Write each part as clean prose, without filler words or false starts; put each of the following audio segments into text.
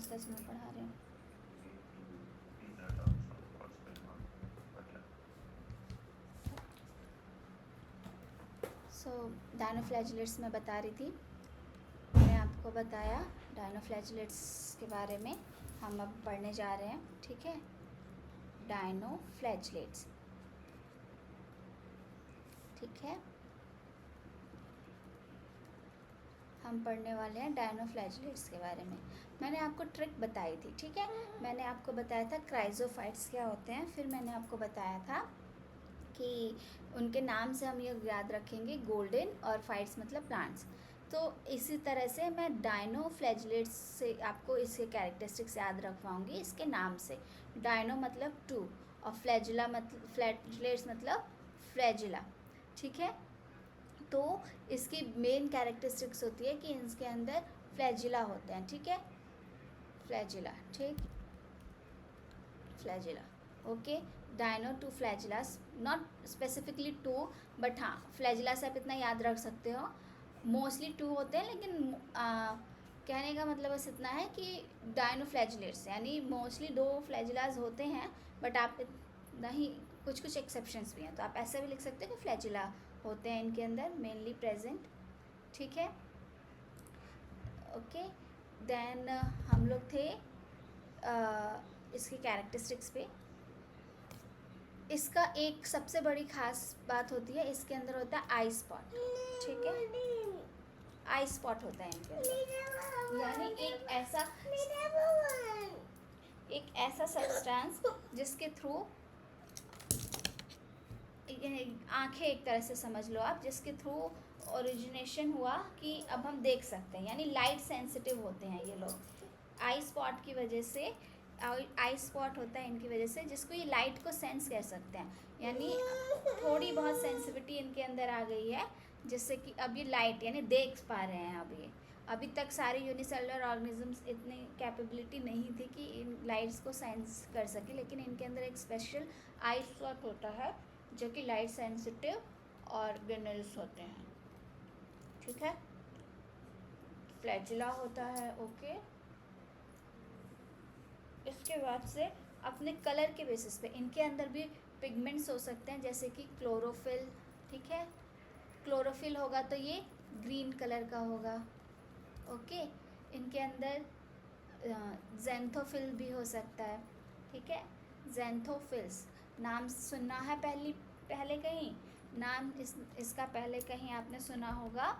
सच में पढ़ा रही हूँ। सो डायनोफ्लैजिलेट्स मैं बता रही थी, मैंने आपको बताया डायनोफ्लैजिलेट्स के बारे में। हम अब पढ़ने जा रहे हैं, ठीक है। डायनोफ्लैजिलेट्स, ठीक है। हम पढ़ने वाले हैं डायनोफ्लैजिलेट्स के बारे में। मैंने आपको ट्रिक बताई थी, ठीक है। मैंने आपको बताया था क्राइजोफाइट्स क्या होते हैं, फिर मैंने आपको बताया था कि उनके नाम से हम ये याद रखेंगे, गोल्डन और फाइट्स मतलब प्लांट्स। तो इसी तरह से मैं डायनोफ्लैजिलेट्स से आपको इसके कैरेक्टरिस्टिक्स याद रखवाऊंगी इसके नाम से। डायनो मतलब टू और फ्लैजिला मतलब फ्लैजिलेट्स मतलब फ्लैजिला, ठीक है। तो इसकी मेन कैरेक्टरिस्टिक्स होती है कि इसके अंदर फ्लैजिला होते हैं, ठीक है। फ्लैजिला, ठीक, flagella, okay. Dino two flagellas, not specifically two, but हाँ फ्लैजिला से आप इतना याद रख सकते हो, मोस्टली टू होते हैं, लेकिन कहने का मतलब बस इतना है कि डायनोफ्लैजिलेट्स यानी मोस्टली दो फ्लैजिलास होते हैं, बट आप नहीं, कुछ कुछ एक्सेप्शंस भी हैं, तो आप ऐसा भी लिख सकते हो कि फ्लैजिला होते हैं इनके अंदर मेनली प्रेजेंट, ठीक है। ओके, देन हम लोग थे इसके कैरेक्टरिस्टिक्स पे। इसका एक सबसे बड़ी खास बात होती है, इसके अंदर होता है आई स्पॉट, ठीक है। आई स्पॉट होता है इनके अंदर, यानी एक ऐसा सब्सटेंस जिसके थ्रू आंखें एक तरह से समझ लो आप, जिसके थ्रू ओरिजिनेशन हुआ कि अब हम देख सकते हैं, यानी लाइट सेंसिटिव होते हैं ये लोग। आई स्पॉट की वजह से, आई स्पॉट होता है इनकी वजह से, जिसको ये लाइट को सेंस कर सकते हैं, यानी थोड़ी बहुत सेंसिटिविटी इनके अंदर आ गई है, जिससे कि अब ये लाइट यानी देख पा रहे हैं। अब ये अभी तक सारे यूनिसेलुलर ऑर्गेनिजम्स इतनी कैपेबिलिटी नहीं थी कि इन लाइट्स को सेंस कर सके, लेकिन इनके अंदर एक स्पेशल आई स्पॉट होता है जो कि लाइट सेंसिटिव ऑर्गेनल्स होते हैं, ठीक है। फ्लैजिला होता है, ओके। इसके बाद से अपने कलर के बेसिस पे इनके अंदर भी पिगमेंट्स हो सकते हैं, जैसे कि क्लोरोफिल, ठीक है। क्लोरोफिल होगा तो ये ग्रीन कलर का होगा, ओके। इनके अंदर जेंथोफिल भी हो सकता है, ठीक है। जेंथोफिल्स नाम सुना है पहले कहीं, नाम इसका पहले कहीं आपने सुना होगा,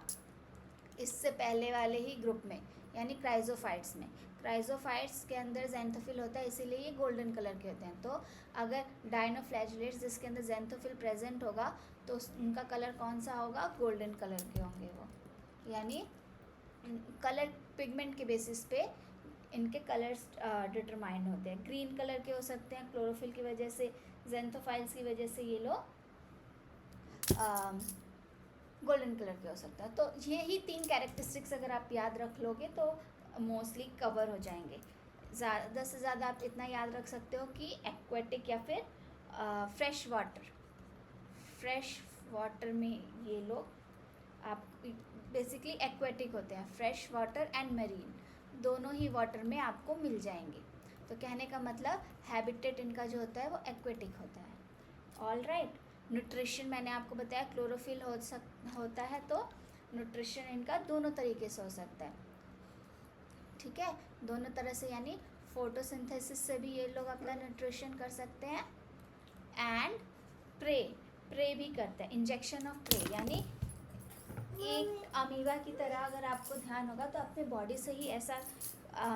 इससे पहले वाले ही ग्रुप में, यानी क्राइजोफाइट्स में। क्राइजोफाइट्स के अंदर जेंथोफिल होता है, इसीलिए ये गोल्डन कलर के होते हैं। तो अगर डायनोफ्लैजिलेट्स जिसके अंदर जेंथोफिल प्रेजेंट होगा तो उनका कलर कौन सा होगा, गोल्डन कलर के होंगे वो, यानी कलर पिगमेंट के बेसिस पे इनके कलर्स डिटरमाइंड होते हैं। ग्रीन कलर के हो सकते हैं क्लोरोफिल की वजह से, जेंथोफाइल्स की वजह से ये लोग गोल्डन कलर के हो सकता है। तो यही तीन कैरेक्टरिस्टिक्स अगर आप याद रख लोगे तो मोस्टली कवर हो जाएंगे। ज़्यादा से ज़्यादा आप इतना याद रख सकते हो कि एक्वेटिक या फिर फ्रेश वाटर में ये लोग आप बेसिकली एक्वेटिक होते हैं। फ्रेश वाटर एंड मरीन दोनों ही वाटर में आपको मिल जाएंगे। तो कहने का मतलब हैबिटेट इनका जो होता है वो एक्वेटिक होता है। ऑल राइट, न्यूट्रिशन मैंने आपको बताया क्लोरोफिल होता है, तो न्यूट्रिशन इनका दोनों तरीके से हो सकता है, ठीक है। दोनों तरह से, यानी फोटोसिंथेसिस से भी ये लोग अपना न्यूट्रिशन कर सकते हैं, एंड प्रे भी करते हैं, इंजेक्शन ऑफ प्रे, यानी एक अमीबा की तरह अगर आपको ध्यान होगा तो अपने बॉडी से ही ऐसा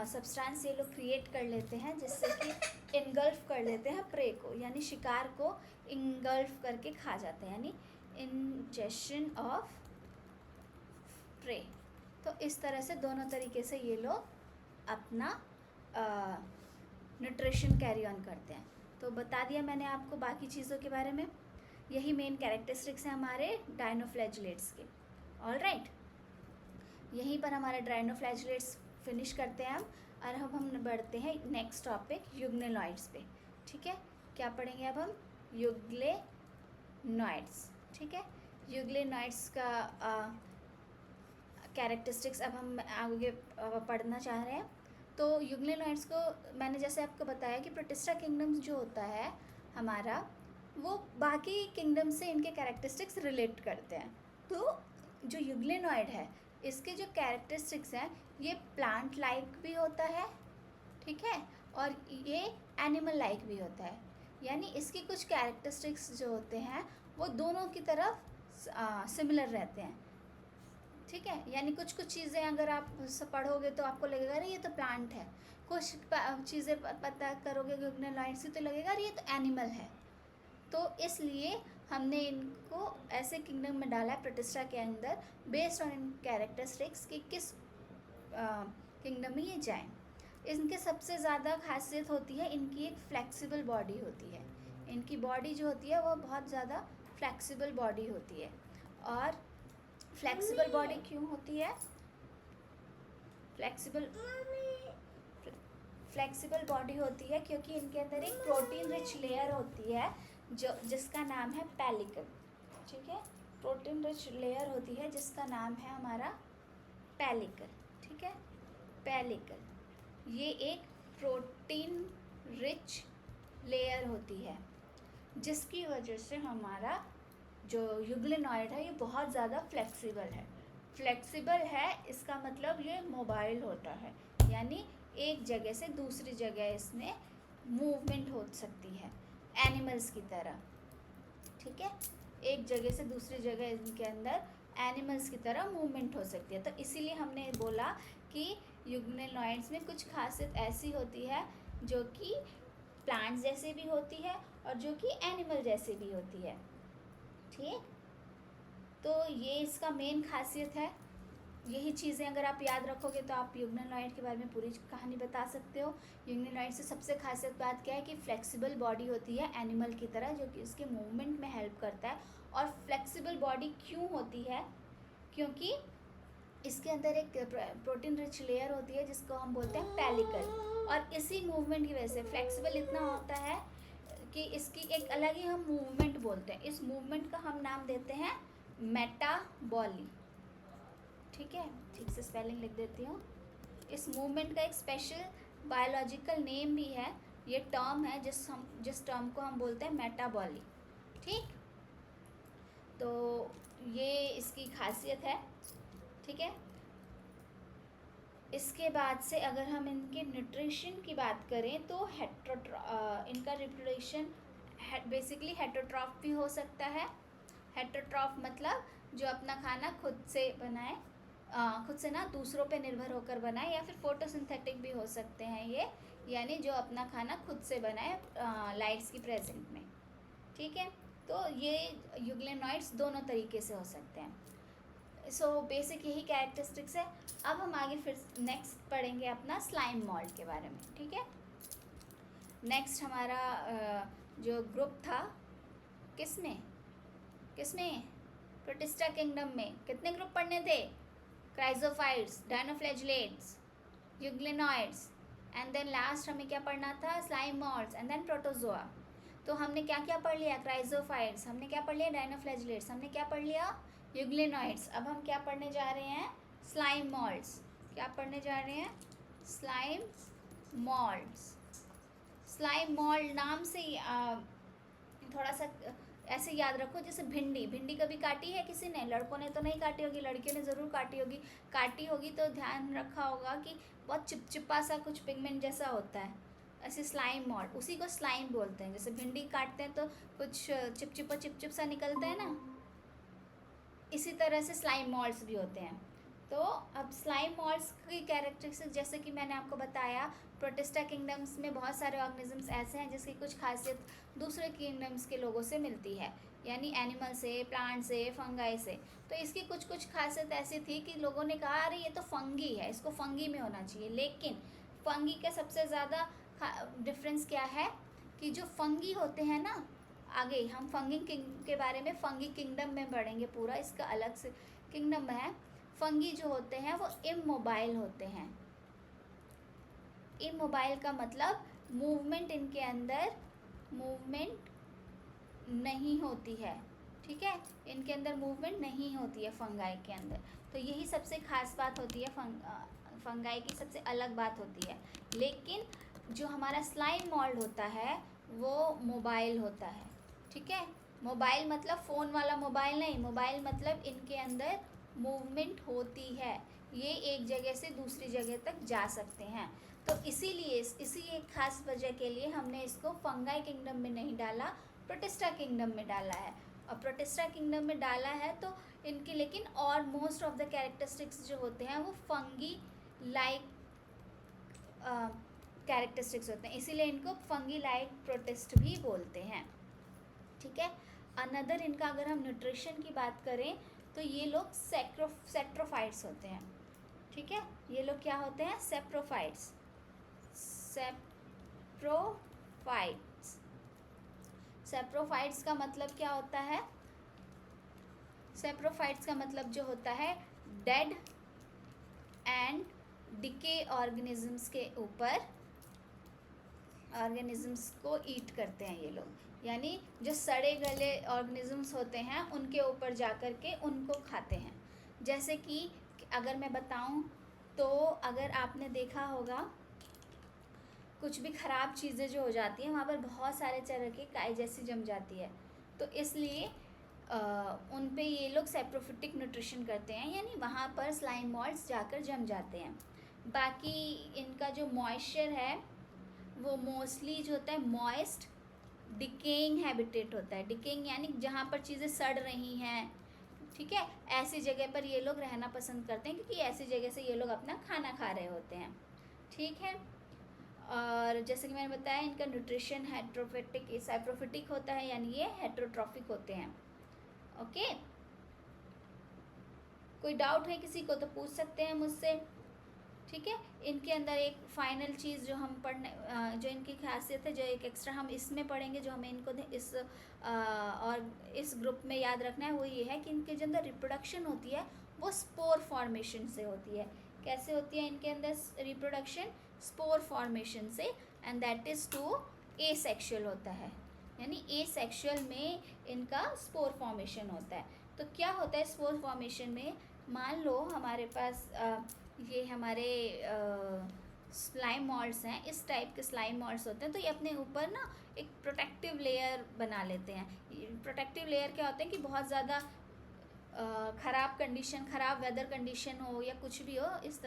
सब्सटेंस ये लोग क्रिएट कर लेते हैं जिससे कि इनगल्फ कर लेते हैं प्रे को, यानी शिकार को इनगल्फ करके खा जाते हैं, यानी इंजेक्शन ऑफ प्रे। तो इस तरह से दोनों तरीके से ये लोग अपना न्यूट्रिशन कैरी ऑन करते हैं। तो बता दिया मैंने आपको बाकी चीज़ों के बारे में। यही मेन कैरेक्टरिस्टिक्स हैं हमारे डायनोफ्लैजिलेट्स के। ऑल राइट, यहीं पर हमारे डायनोफ्लैजिलेट्स फिनिश करते हैं हम, और अब हम बढ़ते हैं नेक्स्ट टॉपिक युग्मेनॉइड्स पे, ठीक है। क्या पढ़ेंगे अब हम, युग्मेनॉइड्स, ठीक है। युग्मेनॉइड्स का कैरेक्टरिस्टिक्स अब हम आगे पढ़ना चाह रहे हैं। तो यूग्लिनॉइड्स को मैंने जैसे आपको बताया कि प्रोटिस्टा किंगडम्स जो होता है हमारा, वो बाकी किंगडम से इनके कैरेक्टरिस्टिक्स रिलेट करते हैं। तो जो यूग्लिनॉइड है इसके जो कैरेक्टरिस्टिक्स हैं, ये प्लांट लाइक भी होता है, ठीक है, और ये एनिमल लाइक भी होता है। यानी इसकी कुछ कैरेक्टरिस्टिक्स जो होते हैं वो दोनों की तरफ सिमिलर रहते हैं, ठीक है। यानी कुछ कुछ चीज़ें अगर आप पढ़ोगे तो आपको लगेगा अरे ये तो प्लांट है, कुछ चीज़ें पता करोगे यूग्लिनॉइड्स की तो लगेगा अरे ये तो एनिमल है। तो इसलिए हमने इनको ऐसे किंगडम में डाला है प्रोटिस्टा के अंदर, बेस्ड ऑन इन कैरेक्टरिस्टिक्स कि किस किंगडम में ये जाएं। इनके सबसे ज़्यादा खासियत होती है इनकी एक फ्लेक्सिबल बॉडी होती है। इनकी बॉडी जो होती है वो बहुत ज़्यादा फ्लेक्सिबल बॉडी होती है। और फ्लेक्सिबल बॉडी क्यों होती है? फ्लेक्सिबल बॉडी होती है क्योंकि इनके अंदर एक प्रोटीन रिच लेयर होती है जो जिसका नाम है पेलिकल, ठीक है। प्रोटीन रिच लेयर होती है जिसका नाम है हमारा पेलिकल, ठीक है। पेलिकल ये एक प्रोटीन रिच लेयर होती है जिसकी वजह से हमारा जो यूग्लिनॉइड है ये बहुत ज़्यादा फ्लेक्सिबल है। फ्लेक्सिबल है इसका मतलब ये मोबाइल होता है, यानी एक जगह से दूसरी जगह इसमें मूवमेंट हो सकती है एनिमल्स की तरह, ठीक है। एक जगह से दूसरी जगह इनके अंदर एनिमल्स की तरह मूवमेंट हो सकती है। तो इसीलिए हमने बोला कि यूग्लिनॉइड्स में कुछ खासियत ऐसी होती है जो कि प्लांट्स जैसे भी होती है और जो कि एनिमल जैसे भी होती है, ठीक। तो ये इसका मेन खासियत है। यही चीज़ें अगर आप याद रखोगे तो आप यूग्लिनॉइड के बारे में पूरी कहानी बता सकते हो। यूग्लिनॉइड से सबसे खासियत बात क्या है कि फ्लेक्सिबल बॉडी होती है एनिमल की तरह, जो कि उसके मूवमेंट में हेल्प करता है। और फ्लेक्सिबल बॉडी क्यों होती है? क्योंकि इसके अंदर एक प्रोटीन रिच लेयर होती है जिसको हम बोलते हैं पेलिकल, और इसी मूवमेंट की वजह से फ्लेक्सिबल इतना होता है कि इसकी एक अलग ही हम मूवमेंट बोलते हैं। इस मूवमेंट का हम नाम देते हैं मेटाबॉली, ठीक है। ठीक से स्पेलिंग लिख देती हूँ। इस मूवमेंट का एक स्पेशल बायोलॉजिकल नेम भी है, ये टर्म है जिस टर्म को हम बोलते हैं मेटाबॉली, ठीक। तो ये इसकी खासियत है, ठीक है। इसके बाद से अगर हम इनके न्यूट्रिशन की बात करें तो इनका रिप्रोडक्शन बेसिकली हेटरोट्रॉफ भी हो सकता है। हेटरोट्रॉफ मतलब जो अपना खाना खुद से बनाए, खुद से ना दूसरों पे निर्भर होकर बनाए, या फिर फोटोसिंथेटिक भी हो सकते हैं ये, यानी जो अपना खाना खुद से बनाए लाइट्स की प्रेजेंट में, ठीक है। तो ये यूग्लिनॉइड्स दोनों तरीके से हो सकते हैं। सो बेसिक यही कैरेक्टरिस्टिक्स है। अब हम आगे फिर नेक्स्ट पढ़ेंगे अपना स्लाइम मॉल्ट के बारे में, ठीक है। नेक्स्ट हमारा जो ग्रुप था किसमें प्रोटिस्टा किंगडम में कितने ग्रुप पढ़ने थे? Chrysophytes, dinoflagellates, euglenoids, and then last हमें क्या पढ़ना था? Slime moulds, and then protozoa. तो हमने क्या क्या पढ़ लिया? क्राइजोफाइट्स, हमने क्या पढ़ लिया? डायनोफ्लैजिलेट्स, हमने क्या पढ़ लिया? यूग्लिनॉइड्स। अब हम क्या पढ़ने जा रहे हैं? Slime malts. क्या पढ़ने जा रहे हैं? Slime malts. स्लाइम मॉल्ट नाम से थोड़ा सा ऐसे याद रखो, जैसे भिंडी कभी काटी है किसी ने? लड़कों ने तो नहीं काटी होगी, लड़कियों ने ज़रूर काटी होगी तो ध्यान रखा होगा कि बहुत चिपचिपा सा कुछ पिगमेंट जैसा होता है। ऐसे स्लाइम मॉल्ट, उसी को स्लाइम बोलते हैं। जैसे भिंडी काटते हैं तो कुछ चिपचिप सा निकलता है ना, इसी तरह से स्लाइम मॉल्ट्स भी होते हैं। तो अब स्लाइम मॉल्ट्स की कैरेक्टरिस्टिक्स जैसे कि मैंने आपको बताया, प्रोटिस्टा किंगडम्स में बहुत सारे ऑर्गेनिजम्स ऐसे हैं जिसकी कुछ खासियत दूसरे किंगडम्स के लोगों से मिलती है, यानी एनिमल से, प्लांट से, फंगाई से। तो इसकी कुछ खासियत ऐसी थी कि लोगों ने कहा अरे ये तो फंगी है, इसको फंगी में होना चाहिए। लेकिन फंगी का सबसे ज़्यादा डिफरेंस क्या है कि जो फंगी होते हैं ना, आगे हम फंगी के बारे में फंगी किंगडम में पढ़ेंगे, पूरा इसका अलग से किंगडम है। फंगी जो होते हैं वो इमोबाइल होते हैं। इमोबाइल का मतलब मूवमेंट इनके अंदर मूवमेंट नहीं होती है, ठीक है। इनके अंदर मूवमेंट नहीं होती है फंगाई के अंदर। तो यही सबसे खास बात होती है फंगाई की सबसे अलग बात होती है। लेकिन जो हमारा स्लाइम मोल्ड होता है वो मोबाइल होता है, ठीक है। मोबाइल मतलब फ़ोन वाला मोबाइल नहीं, मोबाइल मतलब इनके अंदर मूवमेंट होती है, ये एक जगह से दूसरी जगह तक जा सकते हैं। तो इसीलिए इसी एक खास वजह के लिए हमने इसको फंगाई किंगडम में नहीं डाला, प्रोटिस्टा किंगडम में डाला है। और प्रोटिस्टा किंगडम में डाला है तो इनकी लेकिन और मोस्ट ऑफ द कैरेक्टरिस्टिक्स जो होते हैं वो फंगी लाइक कैरेक्टरिस्टिक्स होते हैं, इसीलिए इनको फंगी लाइक प्रोटिस्ट भी बोलते हैं, ठीक है। अनदर इनका अगर हम न्यूट्रिशन की बात करें तो ये लोग सेप्रोफाइट्स होते हैं, ठीक है। ये लोग क्या होते हैं? सेप्रोफाइट्स। सेप्रोफाइट्स का मतलब क्या होता है? सेप्रोफाइट्स का मतलब जो होता है डेड एंड डिके ऑर्गेनिजम्स के ऊपर ऑर्गेनिजम्स को ईट करते हैं ये लोग, यानी जो सड़े गले ऑर्गेनिजम्स होते हैं उनके ऊपर जाकर के उनको खाते हैं। जैसे कि अगर मैं बताऊं तो अगर आपने देखा होगा कुछ भी ख़राब चीज़ें जो हो जाती हैं वहाँ पर बहुत सारे तरह की काई जैसी जम जाती है, तो इसलिए उन पे ये लोग सेप्रोफिटिक न्यूट्रिशन करते हैं, यानी वहाँ पर स्लाइम मोल्ड्स जाकर जम जाते हैं। बाकी इनका जो मॉइस्चर है वो मोस्टली जो होता है मॉइस्ट डिकेइंग हैबिटेट होता है। डिकेइंग यानी जहाँ पर चीज़ें सड़ रही हैं, ठीक है, ऐसी जगह पर ये लोग रहना पसंद करते हैं क्योंकि ऐसी जगह से ये लोग अपना खाना खा रहे होते हैं, ठीक है। और जैसे कि मैंने बताया इनका न्यूट्रिशन हेट्रोफिटिक सैप्रोफिटिक होता है, यानी ये हेट्रोट्रॉफिक होते हैं, ओके। कोई डाउट है किसी को तो पूछ सकते हैं मुझसे, ठीक है। इनके अंदर एक फाइनल चीज़ जो हम पढ़ने जो इनकी खासियत है, जो एक एक्स्ट्रा हम इसमें पढ़ेंगे, जो हमें इनको इस और इस ग्रुप में याद रखना है, वो ये है कि इनके जो अंदर रिप्रोडक्शन होती है वो स्पोर फॉर्मेशन से होती है। कैसे होती है इनके अंदर रिप्रोडक्शन? स्पोर फॉर्मेशन से, and that is to asexual होता है, यानी एसेक्सुअल में इनका स्पोर फॉर्मेशन होता है। तो क्या होता है स्पोर फॉर्मेशन में? मान लो हमारे पास ये हमारे स्लाइम मोल्ड्स हैं, इस टाइप के स्लाइम मोल्ड्स होते हैं, तो ये अपने ऊपर ना एक प्रोटेक्टिव लेयर बना लेते हैं। प्रोटेक्टिव लेयर क्या होते हैं कि बहुत ज़्यादा ख़राब कंडीशन, ख़राब वेदर कंडीशन हो या कुछ भी हो, इस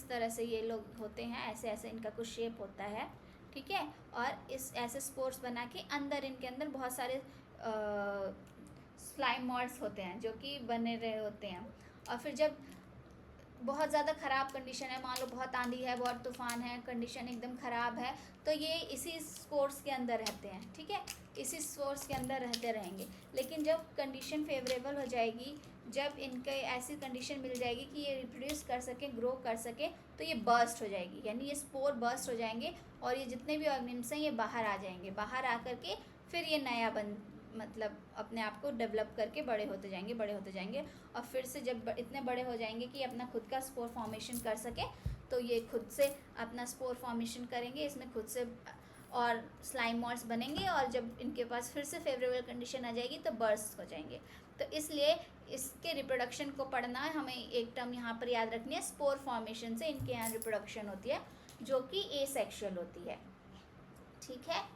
तरह से ये लोग होते हैं, ऐसे ऐसे इनका कुछ शेप होता है, ठीक है। और इस ऐसे स्पोर्स बना के अंदर इनके अंदर बहुत सारे स्लाइम मोल्ड्स होते हैं जो कि बने रहे होते हैं। और फिर जब बहुत ज़्यादा ख़राब कंडीशन है, मान लो बहुत आंधी है, बहुत तूफ़ान है, कंडीशन एकदम ख़राब है, तो ये इसी स्पोर्स के अंदर रहते हैं, ठीक है, इसी स्पोर्स के अंदर रहते रहेंगे। लेकिन जब कंडीशन फेवरेबल हो जाएगी, जब इनके ऐसी कंडीशन मिल जाएगी कि ये रिप्रोड्यूस कर सके, ग्रो कर सके, तो ये बर्स्ट हो जाएगी, यानी ये स्पोर बर्स्ट हो जाएंगे और ये जितने भी ऑर्गेनिम्स हैं ये बाहर आ जाएंगे। बाहर आकर के फिर ये नया मतलब अपने आप को डेवलप करके बड़े होते जाएंगे और फिर से जब इतने बड़े हो जाएंगे कि अपना खुद का स्पोर फॉर्मेशन कर सके, तो ये खुद से अपना स्पोर फॉर्मेशन करेंगे, इसमें खुद से और स्लाइम मोल्ड्स बनेंगे, और जब इनके पास फिर से फेवरेबल कंडीशन आ जाएगी तो बर्स्ट हो जाएंगे। तो इसलिए इसके रिप्रोडक्शन को पढ़ना है, हमें एक टर्म यहाँ पर याद रखनी है, स्पोर फॉर्मेशन से इनके यहाँ रिप्रोडक्शन होती है जो कि एसेक्सुअल होती है, ठीक है।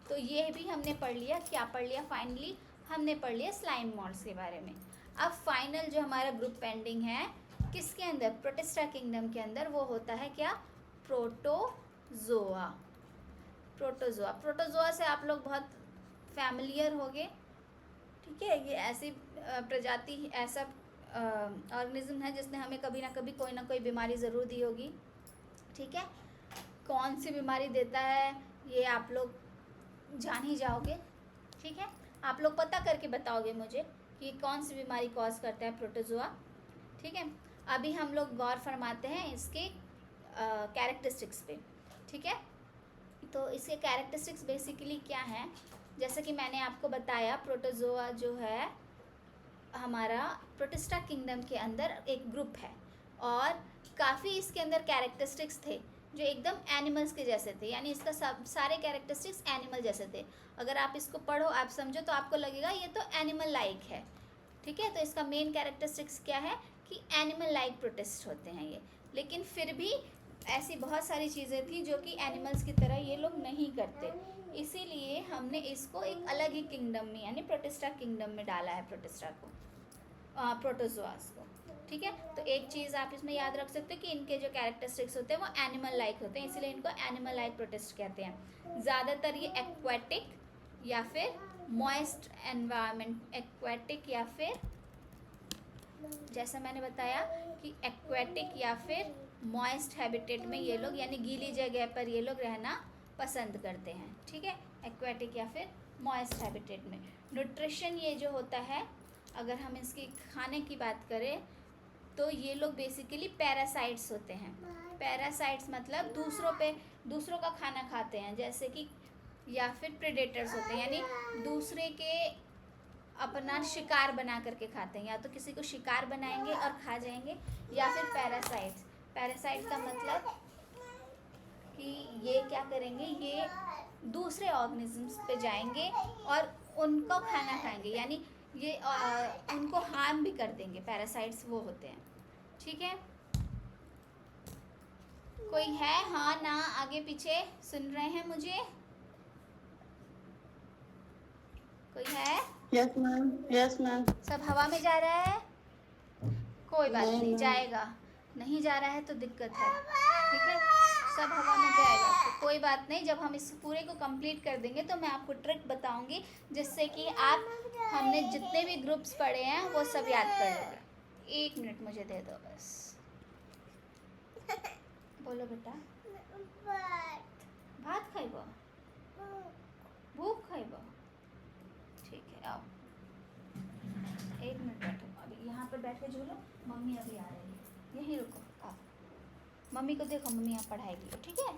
तो ये भी हमने पढ़ लिया। क्या पढ़ लिया? फाइनली हमने पढ़ लिया स्लाइम मोल्ड्स के बारे में। अब फाइनल जो हमारा ग्रुप पेंडिंग है किसके अंदर? प्रोटिस्टा किंगडम के अंदर। वो होता है क्या? प्रोटोजोआ। प्रोटोजोआ से आप लोग बहुत फैमिलियर होंगे, ठीक है। ये ऐसी प्रजाति, ऐसा ऑर्गेनिज्म है जिसने हमें कभी ना कभी कोई ना कोई बीमारी ज़रूर दी होगी, ठीक है। कौन सी बीमारी देता है ये आप लोग जान ही जाओगे, ठीक है। आप लोग पता करके बताओगे मुझे कि कौन सी बीमारी कॉज करता है प्रोटोजोआ, ठीक है। अभी हम लोग गौर फरमाते हैं इसके कैरेक्टरिस्टिक्स पे, ठीक है। तो इसके कैरेक्टरिस्टिक्स बेसिकली क्या हैं? जैसे कि मैंने आपको बताया, प्रोटोजोआ जो है हमारा प्रोटिस्टा किंगडम के अंदर एक ग्रुप है और काफ़ी इसके अंदर कैरेक्टरिस्टिक्स थे जो एकदम एनिमल्स के जैसे थे, यानी इसका सब सारे कैरेक्टरिस्टिक्स एनिमल जैसे थे। अगर आप इसको पढ़ो, आप समझो, तो आपको लगेगा ये तो एनिमल लाइक है, ठीक है। तो इसका मेन कैरेक्टरिस्टिक्स क्या है कि एनिमल लाइक प्रोटिस्ट होते हैं ये। लेकिन फिर भी ऐसी बहुत सारी चीज़ें थी जो कि एनिमल्स की तरह ये लोग नहीं करते, इसीलिए हमने इसको एक अलग ही किंगडम में यानी प्रोटिस्टा किंगडम में डाला है, प्रोटोजोआस को। ठीक है, तो एक चीज़ आप इसमें याद रख सकते हो कि इनके जो कैरेक्टरिस्टिक्स होते हैं वो एनिमल लाइक होते हैं, इसीलिए इनको एनिमल लाइक प्रोटिस्ट कहते हैं। ज़्यादातर ये एक्वेटिक या फिर मॉइस्ट एनवायरनमेंट, एक्वेटिक या फिर जैसा मैंने बताया कि एक्वेटिक या फिर मॉइस्ट हैबिटेट में ये लोग यानी गीली जगह पर ये लोग रहना पसंद करते हैं। ठीक है, एक्वेटिक या फिर मॉइस्ट हैबिटेट में। न्यूट्रिशन ये जो होता है, अगर हम इसकी खाने की बात करें तो ये लोग बेसिकली पैरासाइट्स होते हैं। पैरासाइट्स मतलब दूसरों का खाना खाते हैं, जैसे कि या फिर प्रेडेटर्स होते हैं यानी दूसरे के अपना शिकार बना करके खाते हैं, या तो किसी को शिकार बनाएंगे और खा जाएंगे, या फिर पैरासाइट्स का मतलब कि ये क्या करेंगे, ये दूसरे ऑर्गेनिजम्स पे जाएंगे और उनको खाना खाएंगे, यानी ये उनको हार्म भी कर देंगे। पैरासाइट्स वो होते हैं। ठीक है, कोई है? हाँ ना, आगे पीछे सुन रहे हैं मुझे? कोई है? Yes ma'am, yes ma'am. सब हवा में जा रहा है? कोई बात नहीं, जाएगा। नहीं जा रहा है तो दिक्कत है। ठीक है, सब हवा में जाएगा तो कोई बात नहीं। जब हम इस पूरे को कंप्लीट कर देंगे तो मैं आपको ट्रिक बताऊंगी, जिससे कि आप हमने जितने भी ग्रुप्स पढ़े हैं वो सब याद कर लोगे। 1 मिनट मुझे दे दो बस। बोलो बेटा। भात खाइबो? भूख खाइबो? ठीक है, आओ 1 मिनट बैठो, अभी यहाँ पर बैठ के झूलो। मम्मी अभी आ रही है, यहीं रुको। आओ, मम्मी को देखो, मम्मी यहाँ पढ़ाएगी। ठीक है,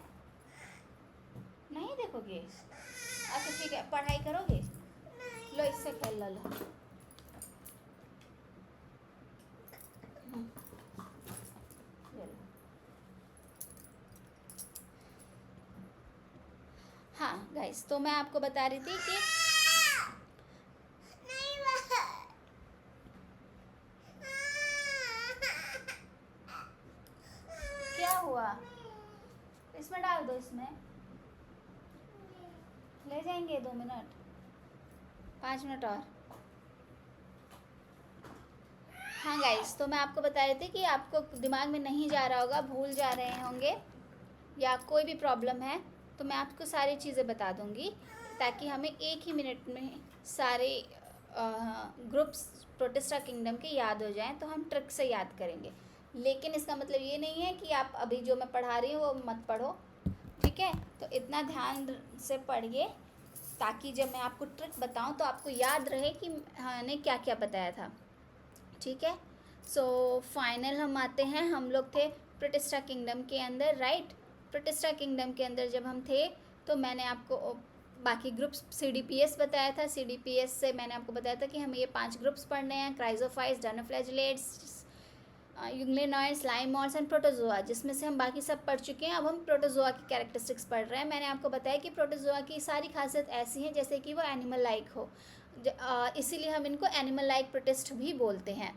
नहीं देखोगे? अच्छा ठीक है, पढ़ाई करोगे? लो इससे कर लो। ले लो। हाँ गाइस, तो मैं आपको बता रही थी कि क्या हुआ, इसमें डाल दो, इसमें ले जाएंगे 2 मिनट, 5 मिनट और। हाँ गाइस, तो मैं आपको बता रही थी कि आपको दिमाग में नहीं जा रहा होगा, भूल जा रहे होंगे या कोई भी प्रॉब्लम है, तो मैं आपको सारी चीज़ें बता दूंगी ताकि हमें 1 ही मिनट में सारे ग्रुप्स प्रोटिस्टा किंगडम के याद हो जाएं, तो हम ट्रिक से याद करेंगे। लेकिन इसका मतलब ये नहीं है कि आप अभी जो मैं पढ़ा रही हूँ वो मत पढ़ो। ठीक है, तो इतना ध्यान से पढ़िए ताकि जब मैं आपको ट्रिक बताऊँ तो आपको याद रहे कि मैंने क्या क्या बताया था। ठीक है, सो फाइनल हम आते हैं। हम लोग थे प्रोटिस्टा किंगडम के अंदर, राइट। प्रोटिस्टा किंगडम के अंदर जब हम थे तो मैंने आपको बाकी ग्रुप्स CDPS बताया था। CDPS से मैंने आपको बताया था कि हमें ये 5 ग्रुप्स पढ़ने हैं, chrysophytes, dinoflagellates, euglenoids, लाइमॉर्ड्स and protozoa, जिसमें से हम बाकी सब पढ़ चुके हैं। अब हम प्रोटोजोआ की कैरेक्टरिस्टिक्स पढ़ रहे हैं। मैंने आपको बताया कि प्रोटोजोआ की सारी खासियत ऐसी हैं जैसे कि वो एनिमल लाइक हो, इसीलिए हम इनको एनिमल लाइक प्रोटिस्ट भी बोलते हैं।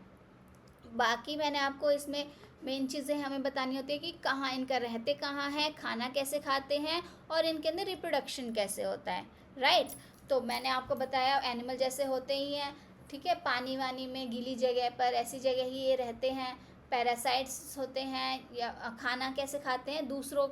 बाकी मैंने आपको इसमें मेन चीज़ें हमें बतानी होती है कि कहाँ इनका रहते कहाँ है, खाना कैसे खाते हैं और इनके अंदर रिप्रोडक्शन कैसे होता है, राइट। तो मैंने आपको बताया एनिमल जैसे होते ही हैं। ठीक है, पानी वानी में गीली जगह पर ऐसी जगह ही ये रहते हैं। पैरासाइट्स होते हैं, या खाना कैसे खाते हैं, दूसरों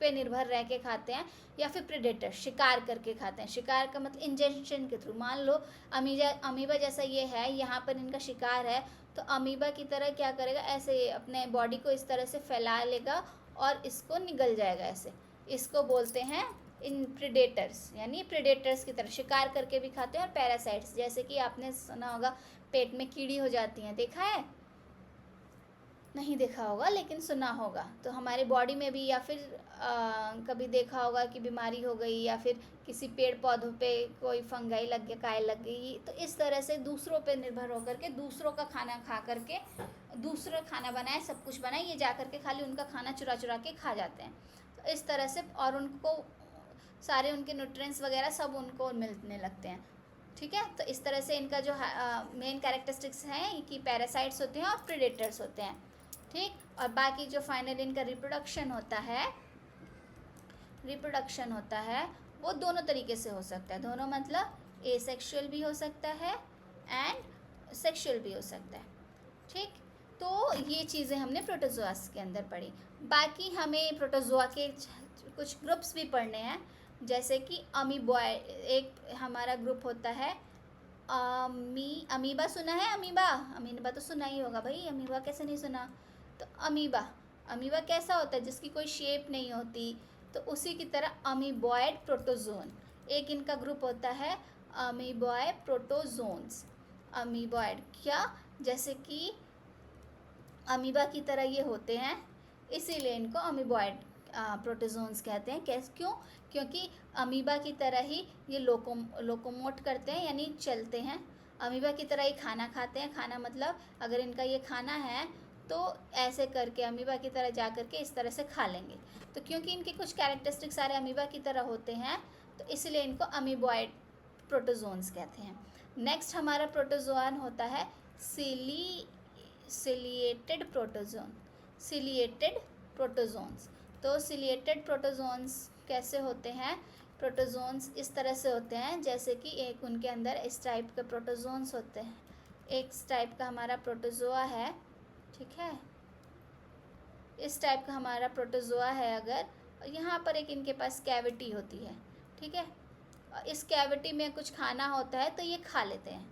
पे निर्भर रह के खाते हैं, या फिर प्रेडेटर शिकार करके खाते हैं। शिकार का मतलब इंजेक्शन के थ्रू। मान लो अमीबा जैसा ये है, यहाँ पर इनका शिकार है, तो अमीबा की तरह क्या करेगा, ऐसे अपने बॉडी को इस तरह से फैला लेगा और इसको निगल जाएगा ऐसे। इसको बोलते हैं इन प्रेडेटर्स, यानी प्रेडेटर्स की तरह शिकार करके भी खाते हैं। और पैरासाइट्स, जैसे कि आपने सुना होगा पेट में कीड़ी हो जाती हैं, देखा है? नहीं देखा होगा लेकिन सुना होगा। तो हमारे बॉडी में भी, या फिर कभी देखा होगा कि बीमारी हो गई, या फिर किसी पेड़ पौधों पे कोई फंगाई लग गया, काई लग गई, तो इस तरह से दूसरों पे निर्भर होकर के दूसरों का खाना खा करके, दूसरा खाना बनाए, सब कुछ बनाए, ये जा करके खाली उनका खाना चुरा चुरा के खा जाते हैं। तो इस तरह से, और उनको सारे उनके न्यूट्रिएंट्स वगैरह सब उनको मिलने लगते हैं। ठीक है, तो इस तरह से इनका जो मेन कैरेक्टरिस्टिक्स हैं कि पैरासाइट्स होते हैं और प्रेडेटर्स होते हैं। ठीक। और बाकी जो फाइनल इनका रिप्रोडक्शन होता है वो दोनों तरीके से हो सकता है। दोनों मतलब एसेक्सुअल भी हो सकता है एंड सेक्सुअल भी हो सकता है। ठीक, तो ये चीज़ें हमने प्रोटोजोआस के अंदर पढ़ी। बाकी हमें प्रोटोजोआ के कुछ ग्रुप्स भी पढ़ने हैं, जैसे कि अमीबॉय एक हमारा ग्रुप होता है। अमीबा सुना है? अमीबा तो सुना ही होगा भाई, अमीबा कैसे नहीं सुना। तो अमीबा कैसा होता है? जिसकी कोई शेप नहीं होती, तो उसी की तरह अमीबॉयड प्रोटोजोन एक इनका ग्रुप होता है, अमीबॉय प्रोटोजोन्स। अमीबॉयड क्या, जैसे कि अमीबा की तरह ये होते हैं, इसीलिए इनको अमीबॉयड प्रोटोजोन्स कहते हैं। क्योंकि अमीबा की तरह ही ये लोकोमोट करते हैं, यानी चलते हैं। अमीबा की तरह ही खाना खाते हैं। खाना मतलब अगर इनका ये खाना है तो ऐसे करके अमीबा की तरह जा करके इस तरह से खा लेंगे। तो क्योंकि इनके कुछ कैरेक्टरिस्टिक सारे अमीबा की तरह होते हैं, तो इसलिए इनको अमीबॉयड प्रोटोजोन्स कहते हैं। नेक्स्ट हमारा प्रोटोजोआन होता है सिलिएटेड प्रोटोजोन्स। तो सिलिएटेड प्रोटोजोन्स कैसे होते हैं? प्रोटोजोन्स इस तरह से होते हैं, जैसे कि एक उनके अंदर इस टाइप के प्रोटोजोन्स होते हैं। एक टाइप का हमारा प्रोटोजोआ है, ठीक है, इस टाइप का हमारा प्रोटोजोआ है। अगर यहाँ पर एक इनके पास कैविटी होती है, ठीक है, इस कैविटी में कुछ खाना होता है तो ये खा लेते हैं।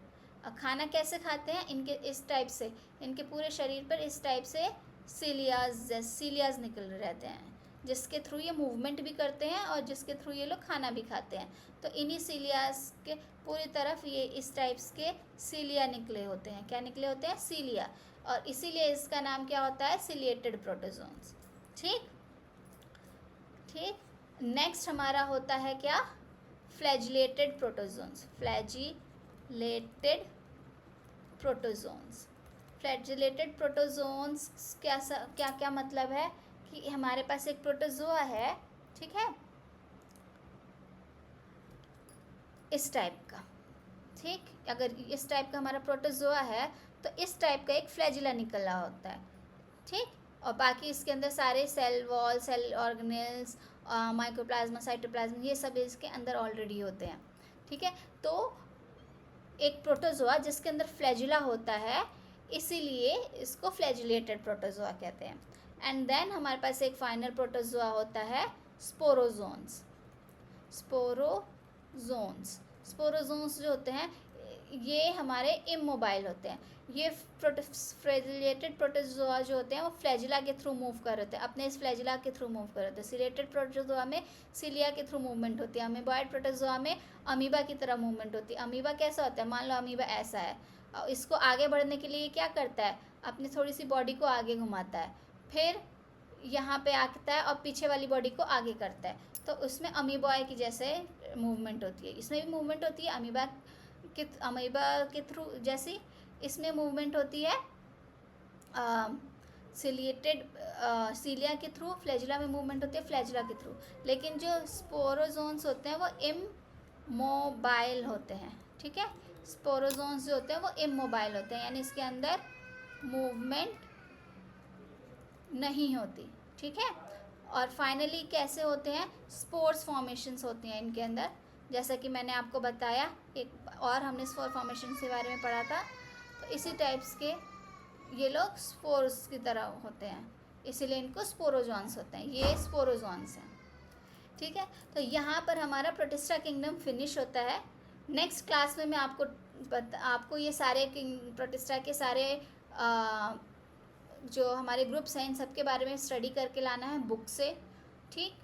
और खाना कैसे खाते हैं? इनके इस टाइप से, इनके पूरे शरीर पर इस टाइप से सीलियाज निकल रहते हैं, जिसके थ्रू ये मूवमेंट भी करते हैं और जिसके थ्रू ये लोग खाना भी खाते हैं। तो इन्हीं सीलियाज के पूरी तरफ ये इस टाइप्स के सीलिया निकले होते हैं। क्या निकले होते हैं? सीलिया। और इसीलिए इसका नाम क्या होता है? Ciliated protozoans. ठीक। नेक्स्ट हमारा होता है क्या? Flagellated protozoans. फ्लैजिलेटेड प्रोटोजोन्स क्या मतलब है कि हमारे पास एक प्रोटोजोआ है, ठीक है, इस टाइप का। ठीक, अगर इस टाइप का हमारा प्रोटोजोआ है तो इस टाइप का एक फ्लैजिला निकल रहा होता है। ठीक, और बाकी इसके अंदर सारे cell wall, cell organelles, microplasma, cytoplasma, ये सब इसके अंदर ऑलरेडी होते हैं। ठीक है, तो एक प्रोटोजोआ जिसके अंदर फ्लैजिला होता है, इसीलिए इसको फ्लैजिलेटेड प्रोटोजोआ कहते हैं। एंड देन हमारे पास एक फाइनल प्रोटोजोआ होता है स्पोरोजोन्स। स्पोरोजोन्स जो होते हैं ये हमारे इमोबाइल होते हैं। ये फ्लैजिलेटेड प्रोटोजोआ जो होते हैं वो फ्लैजिला के थ्रू मूव कर रहे होते हैं, अपने इस फ्लैजिला के थ्रू मूव कर रहे होते हैं। सिलेटेड प्रोटोजोआ में सीलिया के थ्रू मूवमेंट होती है। अमीबॉयड प्रोटोजोआ में अमीबा की तरह मूवमेंट होती है। अमीबा कैसा होता है? मान लो अमीबा ऐसा है, और इसको आगे बढ़ने के लिए क्या करता है? अपनी थोड़ी सी बॉडी को आगे घुमाता है, फिर यहाँ पे आता है और पीछे वाली बॉडी को आगे करता है। तो उसमें अमीबॉय की जैसे मूवमेंट होती है, इसमें भी मूवमेंट होती है। अमीबा के थ्रू जैसी इसमें मूवमेंट होती है। सीलिया के थ्रू, फ्लैजिला में मूवमेंट होती है फ्लैजिला के थ्रू। लेकिन जो स्पोरोजोन्स होते हैं वो इमोबाइल होते हैं। ठीक है, स्पोरोजोन्स जो होते हैं वो इमोबाइल होते हैं, यानी इसके अंदर मूवमेंट नहीं होती। ठीक है, और फाइनली कैसे होते हैं? स्पोर्स फॉर्मेशंस होती हैं इनके अंदर, जैसा कि मैंने आपको बताया एक और हमने स्पोर फॉर्मेशन के बारे में पढ़ा था। तो इसी टाइप्स के ये लोग स्पोर्स की तरह होते हैं, इसीलिए इनको स्पोरोजोन्स होते हैं। ये स्पोरोजोन्स हैं। ठीक है, तो यहाँ पर हमारा प्रोटिस्टा किंगडम फिनिश होता है। नेक्स्ट क्लास में मैं आपको ये सारे प्रोटिस्टा के सारे जो हमारे ग्रुप्स हैं इन सब के बारे में स्टडी करके लाना है बुक से। ठीक,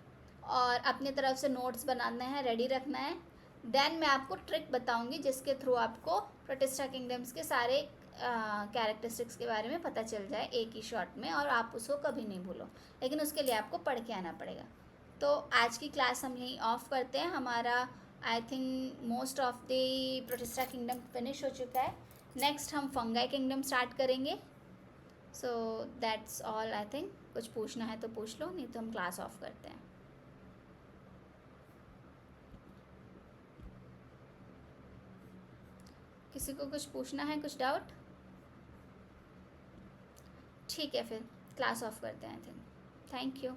और अपने तरफ से नोट्स बनाना है, रेडी रखना है। देन मैं आपको ट्रिक बताऊंगी जिसके थ्रू आपको प्रोटिस्टा किंगडम्स के सारे कैरेक्टरिस्टिक्स के बारे में पता चल जाए एक ही शॉट में, और आप उसको कभी नहीं भूलो। लेकिन उसके लिए आपको पढ़ के आना पड़ेगा। तो आज की क्लास हम यहीं ऑफ करते हैं। हमारा I think most of the protista kingdom finish हो चुका है। नेक्स्ट हम फंगाई किंगडम स्टार्ट करेंगे। So that's all I think. कुछ पूछना है तो पूछ लो, नहीं तो हम क्लास ऑफ करते हैं। किसी को कुछ पूछना है, कुछ डाउट? ठीक है, फिर क्लास ऑफ करते हैं। Thank you.